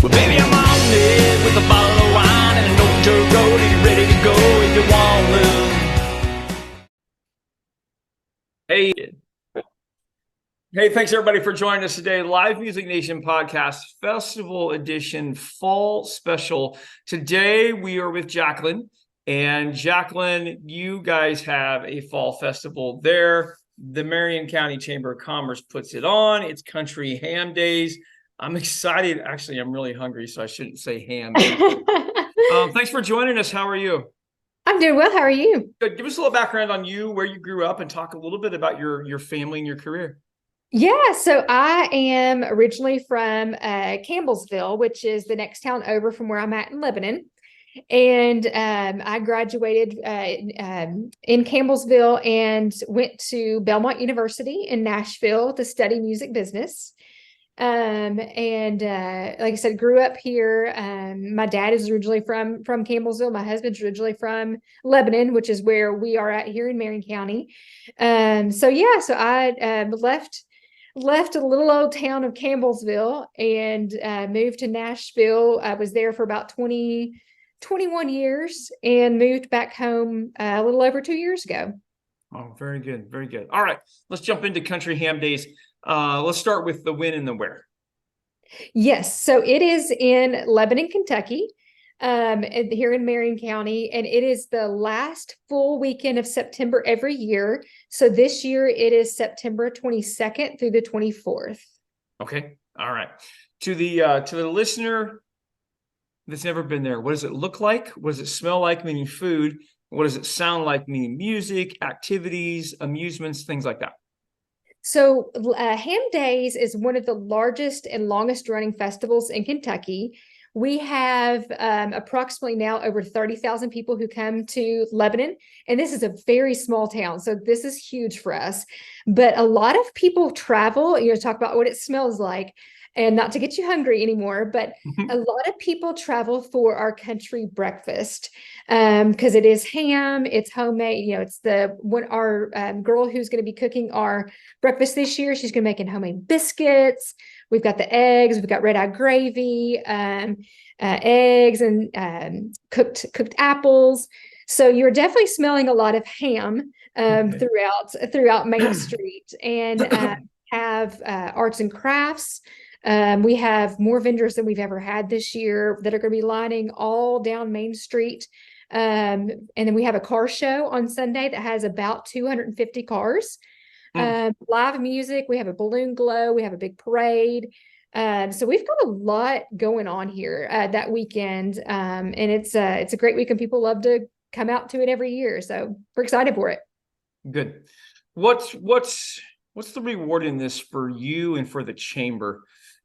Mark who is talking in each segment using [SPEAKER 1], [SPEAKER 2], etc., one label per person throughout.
[SPEAKER 1] Well, baby, I'm on it with a bottle of wine and an old dirt road, and you're ready to go if you want to. Hey, thanks everybody for joining us today. Live Music Nation Podcast, Festival Edition, Fall Special. Today we are with Jaclyn. And Jaclyn, you guys have a fall festival there. The Marion County Chamber of Commerce puts it on. It's Country Ham Days. I'm excited. Actually, I'm really hungry, so I shouldn't say ham. Thanks for joining us. How are you?
[SPEAKER 2] I'm doing well. How are you?
[SPEAKER 1] Good. Give us a little background on you, where you grew up, and talk a little bit about your family and your career.
[SPEAKER 2] Yeah, so I am originally from Campbellsville, which is the next town over from where I'm at in Lebanon. And I graduated in Campbellsville and went to Belmont University in Nashville to study music business. Like I said, grew up here. My dad is originally from Campbellsville. My husband's originally from Lebanon, which is where we are at here in Marion County. So I left a little old town of Campbellsville and moved to Nashville. I was there for about 21 years and moved back home a little over 2 years ago.
[SPEAKER 1] Oh, very good. Very good. All right, let's jump into Country Ham Days. Let's start with the when and the where.
[SPEAKER 2] Yes. So it is in Lebanon, Kentucky, here in Marion County, and it is the last full weekend of September every year. So this year it is September 22nd through the 24th.
[SPEAKER 1] Okay. All right. To the listener that's never been there, what does it look like? What does it smell like, meaning food? What does it sound like, meaning music, activities, amusements, things like that?
[SPEAKER 2] So Ham Days is one of the largest and longest running festivals in Kentucky. We have approximately now over 30,000 people who come to Lebanon, and this is a very small town, so this is huge for us. But a lot of people travel, talk about what it smells like, and not to get you hungry anymore, but a lot of people travel for our country breakfast because it is ham, it's homemade. It's our girl who's going to be cooking our breakfast this year. She's going to be making homemade biscuits. We've got the eggs, we've got red-eye gravy, eggs, and cooked apples. So you're definitely smelling a lot of ham throughout Main Street, and have arts and crafts. We have more vendors than we've ever had this year that are going to be lining all down Main Street. And then we have a car show on Sunday that has about 250 cars. Live music, we have a balloon glow, we have a big parade. So we've got a lot going on here that weekend. And it's a great weekend. People love to come out to it every year. So we're excited for it.
[SPEAKER 1] Good. What's the reward in this for you and for the chamber,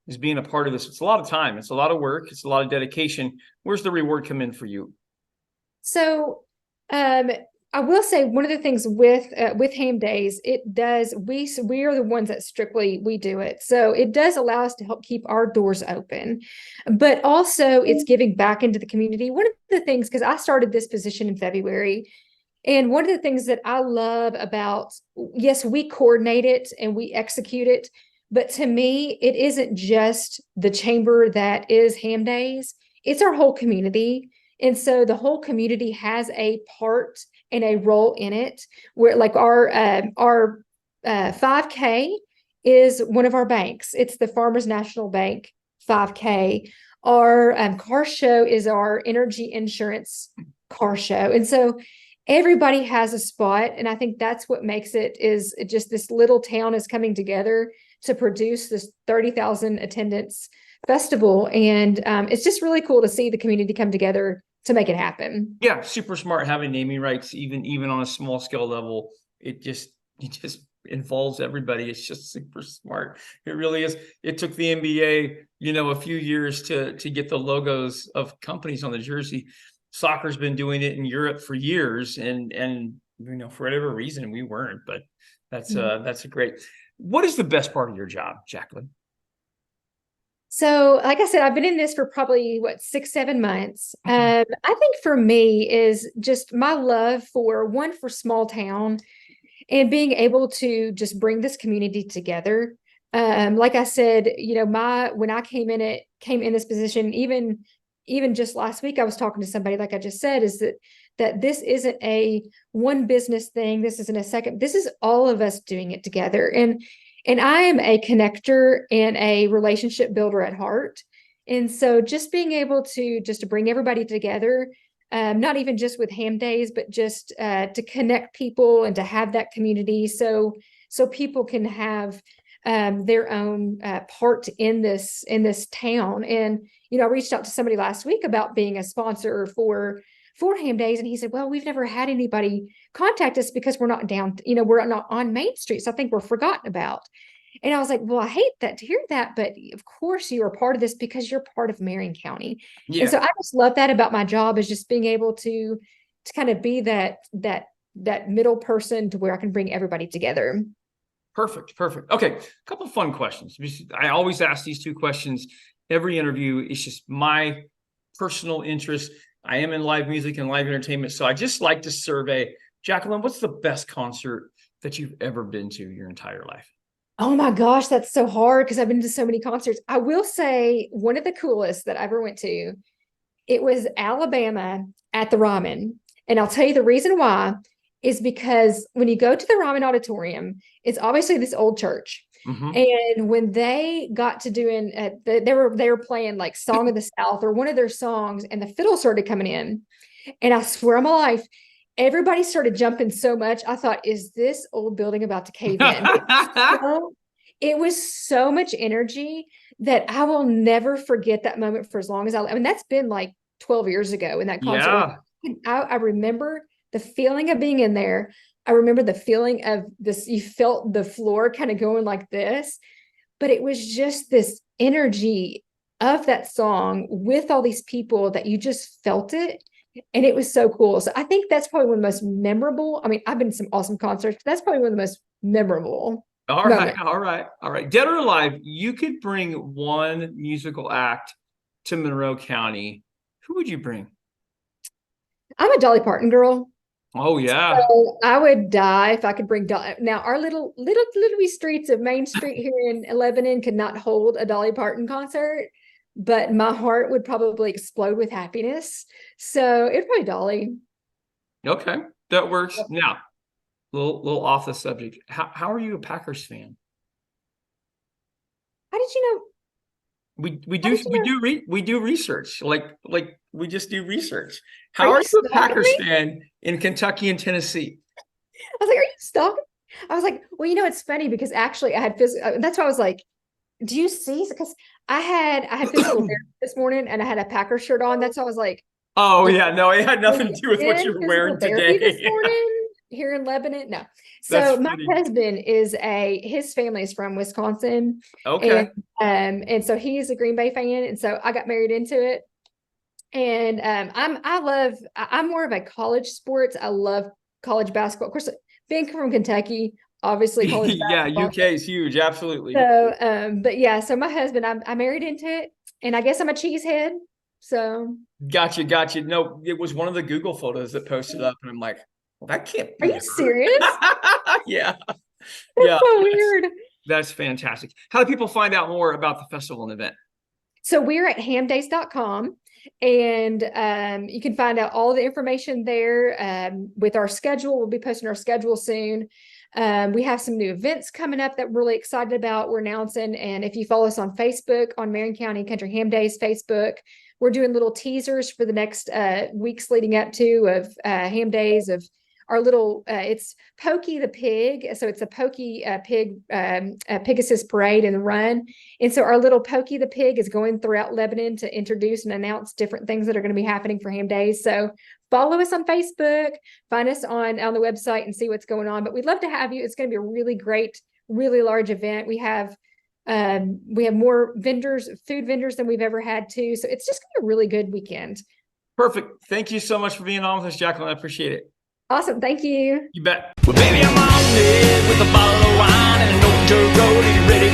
[SPEAKER 1] is being a part of this? It's a lot of time. It's a lot of work. It's a lot of dedication. Where's the reward come in for you?
[SPEAKER 2] So, I will say one of the things with Ham Days, we are the ones that strictly we do it. So it does allow us to help keep our doors open, but also it's giving back into the community. One of the things, because I started this position in February, and one of the things that I love about, yes, we coordinate it and we execute it, but to me, it isn't just the chamber that is Ham Days. It's our whole community. And so the whole community has a part and a role in it, where like our 5K is one of our banks. It's the Farmers National Bank 5K. Our car show is our energy insurance car show. And so everybody has a spot. And I think that's what makes it, is just this little town is coming together to produce this 30,000 attendance festival. And it's just really cool to see the community come together to make it happen.
[SPEAKER 1] Yeah, super smart having naming rights, even on a small scale level. It just involves everybody. It's just super smart. It really is. It took the NBA, a few years to get the logos of companies on the jersey. Soccer's been doing it in Europe for years, and for whatever reason we weren't. But that's a great. What is the best part of your job, Jaclyn?
[SPEAKER 2] So, like I said, I've been in this for probably 6-7 months. I think for me is just my love for small town and being able to just bring this community together. Like I said, when I came in this position, even just last week, I was talking to somebody, like I just said, is that this isn't a one business thing. This isn't a second. This is all of us doing it together. And I am a connector and a relationship builder at heart. And so just being able to bring everybody together, not even just with ham days, but just to connect people and to have that community, so people can have their own part in this town. And I reached out to somebody last week about being a sponsor for ham days, and he said, well, we've never had anybody contact us because we're not down, we're not on Main Street, so I think we're forgotten about. And I was like, well, I hate that to hear that, but of course you are part of this because you're part of Marion County.
[SPEAKER 1] Yeah.
[SPEAKER 2] And so I just love that about my job, is just being able to kind of be that middle person to where I can bring everybody together.
[SPEAKER 1] Perfect. Okay, a couple fun questions. I always ask these two questions every interview. It's just my personal interest. I am in live music and live entertainment, so I just like to survey. Jaclyn, what's the best concert that you've ever been to your entire life?
[SPEAKER 2] Oh my gosh, that's so hard because I've been to so many concerts. I will say one of the coolest that I ever went to, it was Alabama at the Ryman. And I'll tell you the reason why is because when you go to the Ryman Auditorium, it's obviously this old church.
[SPEAKER 1] Mm-hmm.
[SPEAKER 2] And when they got to doing, they were playing like Song of the South or one of their songs, and the fiddle started coming in. And I swear on my life, everybody started jumping so much. I thought, is this old building about to cave in? It was so much energy that I will never forget that moment for as long as I mean, that's been like 12 years ago in that concert.
[SPEAKER 1] Yeah.
[SPEAKER 2] I remember the feeling of being in there. I remember the feeling of this, you felt the floor kind of going like this, but it was just this energy of that song with all these people that you just felt it. And it was so cool. So I think that's probably one of the most memorable. I mean, I've been to some awesome concerts, but that's probably one of the most memorable.
[SPEAKER 1] All right. Dead or alive, you could bring one musical act to Monroe County. Who would you bring?
[SPEAKER 2] I'm a Dolly Parton girl.
[SPEAKER 1] Oh yeah.
[SPEAKER 2] So I would die if I could bring Dolly. Now our little wee streets of Main Street here in Lebanon could not hold a Dolly Parton concert, but my heart would probably explode with happiness. So it'd probably Dolly.
[SPEAKER 1] Okay, that works. Now, little off the subject. How are you a Packers fan?
[SPEAKER 2] How did you know?
[SPEAKER 1] We do research. Like we just do research. How are
[SPEAKER 2] you
[SPEAKER 1] you a Packers fan in Kentucky and Tennessee?
[SPEAKER 2] I was like, are you stalking? I was like, well, it's funny because actually I had physical. That's why I was like, do you see? Because I had physical therapy this morning and I had a Packer shirt on. That's why I was like,
[SPEAKER 1] oh yeah, no, it had nothing to do with what you're wearing today.
[SPEAKER 2] This morning here in Lebanon. No. So my husband his family is from Wisconsin.
[SPEAKER 1] Okay.
[SPEAKER 2] And so he's a Green Bay fan. And so I got married into it. And I'm more of a college sports. I love college basketball. Of course, being from Kentucky, obviously college basketball.
[SPEAKER 1] Yeah, UK is huge, absolutely.
[SPEAKER 2] So but yeah, so my husband, I married into it, and I guess I'm a cheesehead. So
[SPEAKER 1] gotcha. No, it was one of the Google photos that posted up, and I'm like, well, that can't be.
[SPEAKER 2] Are you serious?
[SPEAKER 1] Yeah.
[SPEAKER 2] That's so weird.
[SPEAKER 1] That's fantastic. How do people find out more about the festival and event?
[SPEAKER 2] So we're at hamdays.com, and you can find out all the information there with our schedule. We'll be posting our schedule soon. We have some new events coming up that we're really excited about. We're announcing, and if you follow us on Facebook, on Marion County Country Ham Days Facebook, we're doing little teasers for the next weeks leading up to of ham days of our little. It's Pokey the Pig, so it's a Pokey Pig Pegasus parade and run, and so our little Pokey the Pig is going throughout Lebanon to introduce and announce different things that are going to be happening for ham days. So follow us on Facebook, find us on the website, and see what's going on. But we'd love to have you. It's going to be a really great, really large event. We have more food vendors than we've ever had too. So it's just going to be a really good weekend.
[SPEAKER 1] Perfect. Thank you so much for being on with us, Jaclyn. I appreciate it.
[SPEAKER 2] Awesome. Thank you.
[SPEAKER 1] You bet.
[SPEAKER 3] Well, baby, I'm on it with a bottle of wine and an old dirt road. Are you ready